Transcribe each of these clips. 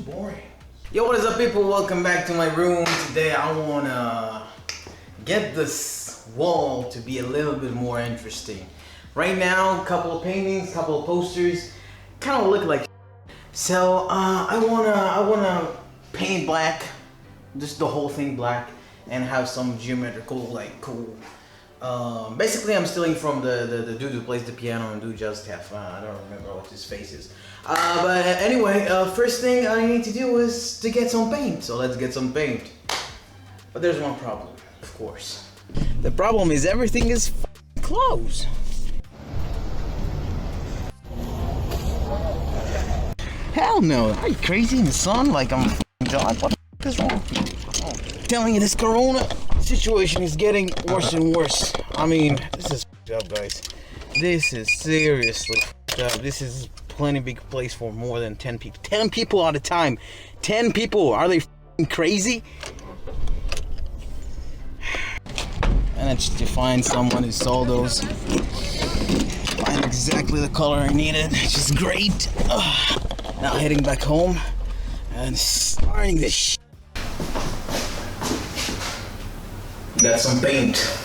boring. Yo, what is up, people? Welcome back to my room. Today I wanna get this wall to be a little bit more interesting. Right now, a couple of paintings, a couple of posters, kind of look like. So I wanna paint black, just the whole thing black, and have some geometrical, like, cool. Basically, I'm stealing from the dude who plays the piano and do just have. I don't remember what his face is. But anyway, first thing I need to do is to get some paint. So let's get some paint. But there's one problem, of course. The problem is everything is closed. Hell no! Are you crazy in the sun? Like I'm God? What the is wrong? Oh, telling you, this Corona situation is getting worse and worse. I mean, this is up, guys. This is seriously up. This is plenty big place for more than 10 people. 10 people at a time. 10 people. Are they crazy? Managed to find someone who sold those. Find exactly the color I needed, which is great. Now heading back home and starting this. Got some paint.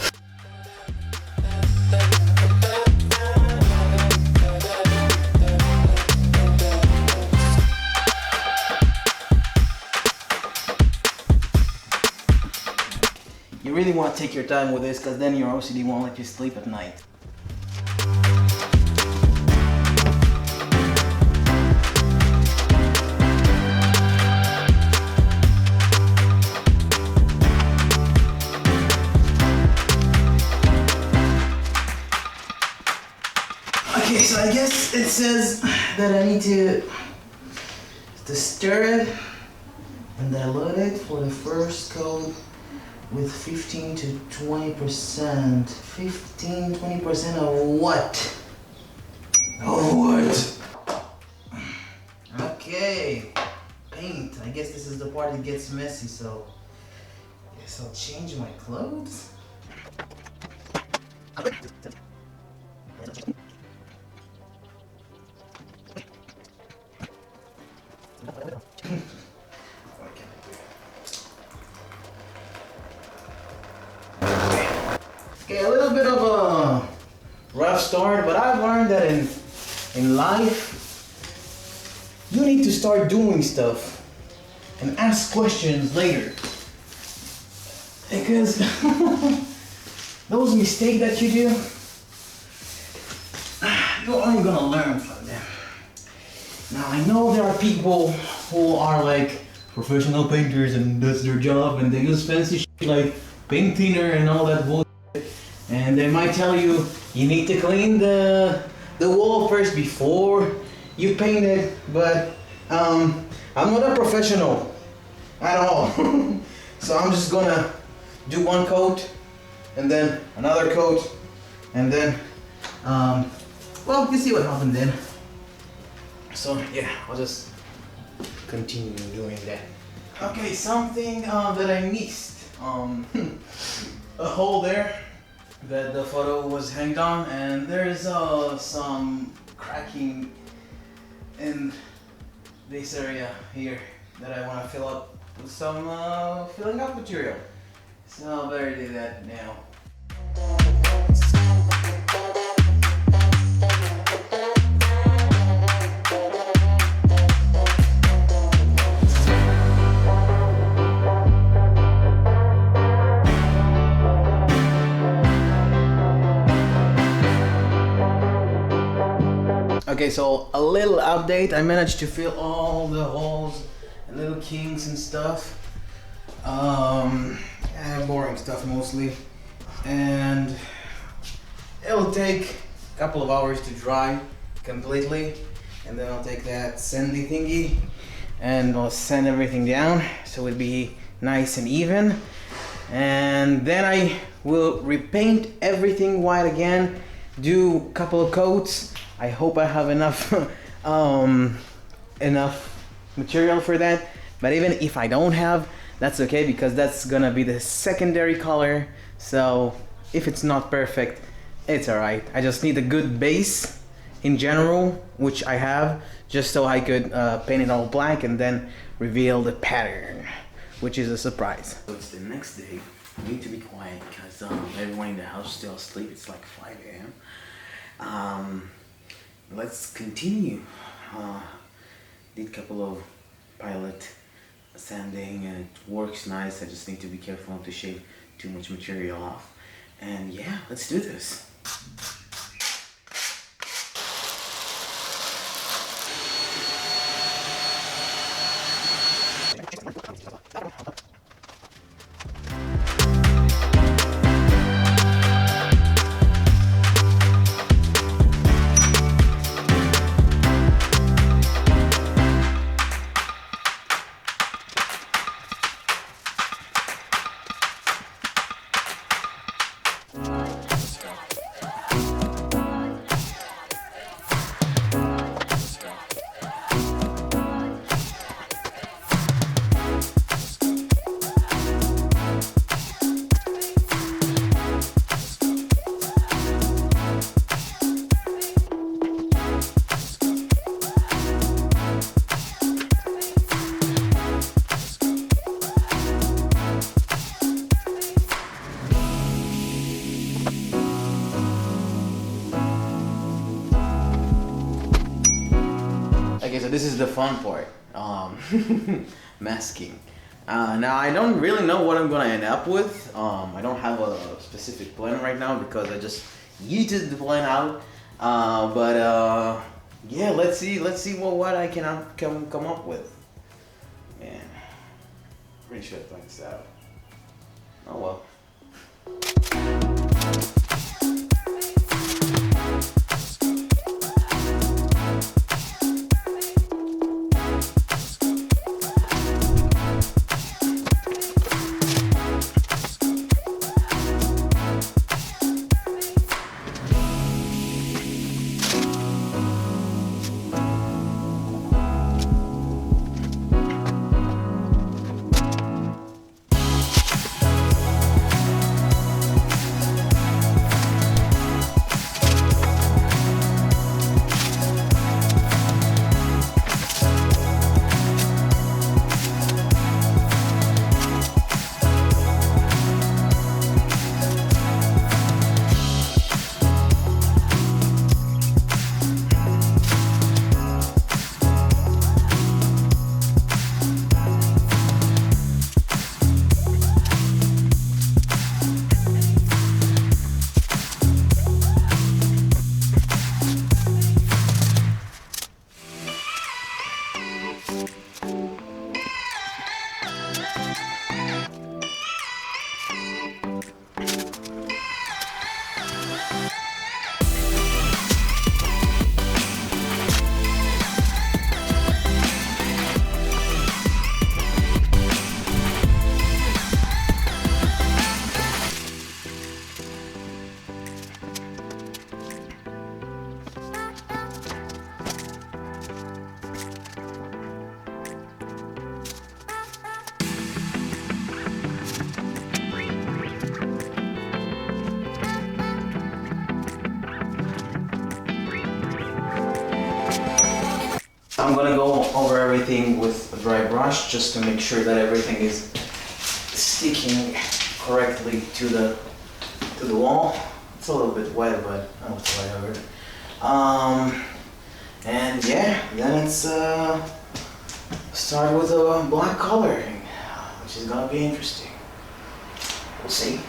You really want to take your time with this, because then your OCD won't let you sleep at night. Okay, so I guess it says that I need to stir it and dilute it for the first coat with 15 to 20%. 15-20% of what? Oh, what? Okay, paint. I guess this is the part that gets messy, so I guess I'll change my clothes. Okay, a little bit of a rough start, but I've learned that in life, you need to start doing stuff and ask questions later. Because those mistakes that you do, you're only gonna learn from them. Now, I know there are people who are like professional painters and that's their job and they use fancy shit like paint thinner and all that bullshit. And they might tell you, you need to clean the wall first before you paint it, but I'm not a professional at all. So I'm just gonna do one coat and then another coat and then, well, you see what happened then. So yeah, I'll just continue doing that. Okay, something that I missed. A hole there that the photo was hanged on, and there's some cracking in this area here that I want to fill up with some filling up material. So I better do that now. Okay, so a little update. I managed to fill all the holes and little kinks and stuff. Boring stuff mostly. And it'll take a couple of hours to dry completely. And then I'll take that sandy thingy and I'll sand everything down so it'll be nice and even. And then I will repaint everything white again, do a couple of coats. I hope I have enough enough material for that, but even if I don't have, that's okay, because that's gonna be the secondary color. So if it's not perfect, it's alright. I just need a good base in general, which I have, just so I could paint it all black and then reveal the pattern, which is a surprise. So it's the next day. I need to be quiet because everyone in the house is still asleep. It's like 5 a.m. Let's continue. Did a couple of pilot sanding and it works nice. I just need to be careful not to shave too much material off. And yeah, let's do this. Okay, so this is the fun part, masking. Now I don't really know what I'm gonna end up with. I don't have a specific plan right now because I just yeeted the plan out. Yeah, let's see what I can come up with. Man, pretty sure I planned this out. Oh well. I'm gonna go over everything with a dry brush just to make sure that everything is sticking correctly to the wall. It's a little bit wet, but oh, it's whatever. And yeah, then it's start with a black coloring, which is gonna be interesting. We'll see.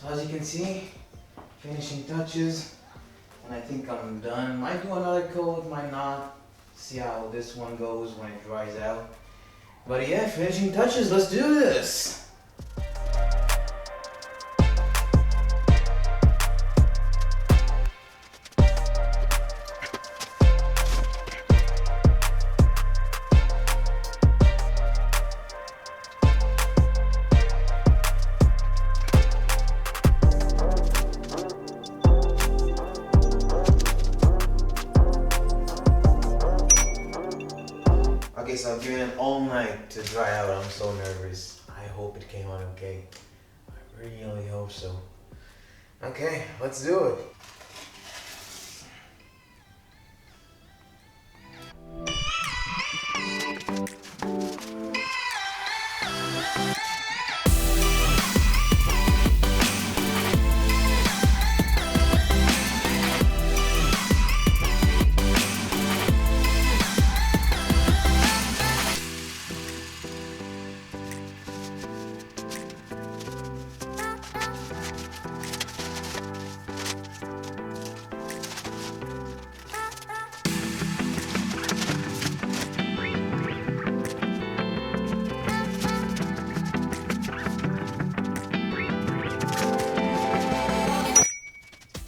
So as you can see, finishing touches, and I think I'm done. Might do another coat, might not. See how this one goes when it dries out. But yeah, finishing touches, let's do this. Okay, so I've given it all night to dry out. I'm so nervous. I hope it came out okay. I really hope so. Okay, let's do it.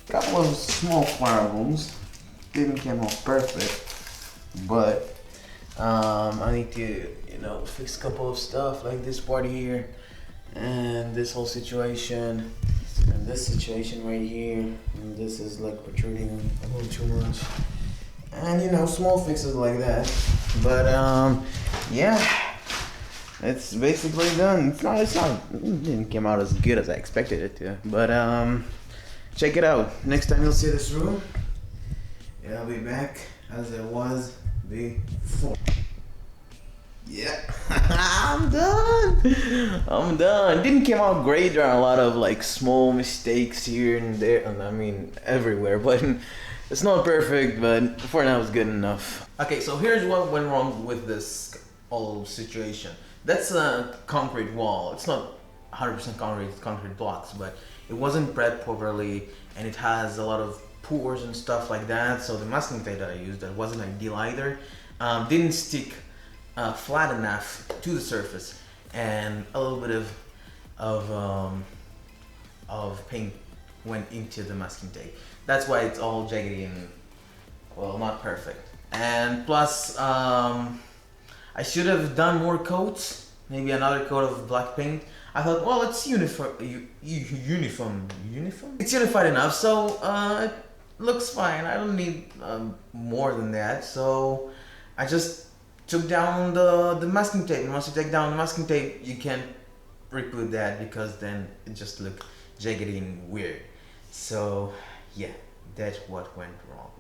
Couple of small problems, didn't come out perfect, but I need to, fix a couple of stuff like this part here, and this whole situation, and this situation right here, and this is like protruding a little too much, and small fixes like that. But yeah, it's basically done. It didn't come out as good as I expected it to, but check it out. Next time you'll see this room, it'll be back as it was before. Yeah, I'm done. I'm done. Didn't come out great. There are a lot of like small mistakes here and there, and I mean everywhere. But it's not perfect. But for now, it's good enough. Okay, so here's what went wrong with this whole situation. That's a concrete wall. It's not 100% concrete. It's concrete blocks, but it wasn't prepped properly, and it has a lot of pores and stuff like that. So the masking tape that I used, that wasn't ideal either. Didn't stick flat enough to the surface, and a little bit of paint went into the masking tape. That's why it's all jaggedy and, well, not perfect. And plus, I should have done more coats, maybe another coat of black paint. I thought, well, it's uniform. It's unified enough, so it looks fine. I don't need more than that. So I just took down the masking tape. And once you take down the masking tape, you can't reput that, because then it just looked jaggedy and weird. So yeah, that's what went wrong.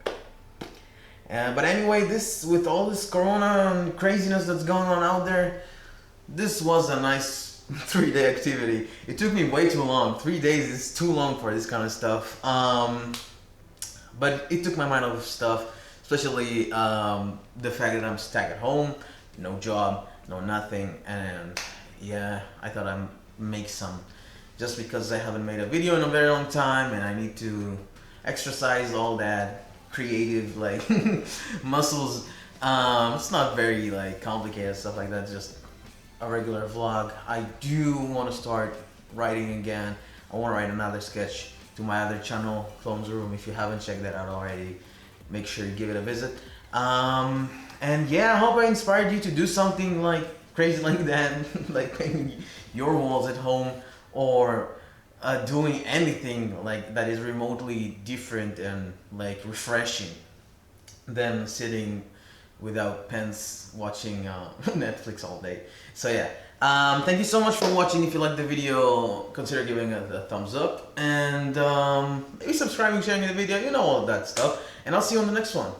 But anyway, with all this corona and craziness that's going on out there, this was a nice 3-day activity. It took me way too long. 3 days is too long for this kind of stuff. But it took my mind off stuff, especially the fact that I'm stuck at home, no job, no nothing, and yeah, I thought I'd make some, just because I haven't made a video in a very long time, and I need to exercise all that creative like muscles. It's not very like complicated stuff like that, just a regular vlog. I do want to start writing again. I want to write another sketch to my other channel, Clone's Room. If you haven't checked that out already, make sure you give it a visit. And yeah, I hope I inspired you to do something like crazy like that, like painting your walls at home, or doing anything like that is remotely different and like refreshing than sitting without pens watching Netflix all day. So yeah, thank you so much for watching. If you liked the video, consider giving it a thumbs up, and maybe subscribing, sharing the video, all of that stuff, and I'll see you on the next one.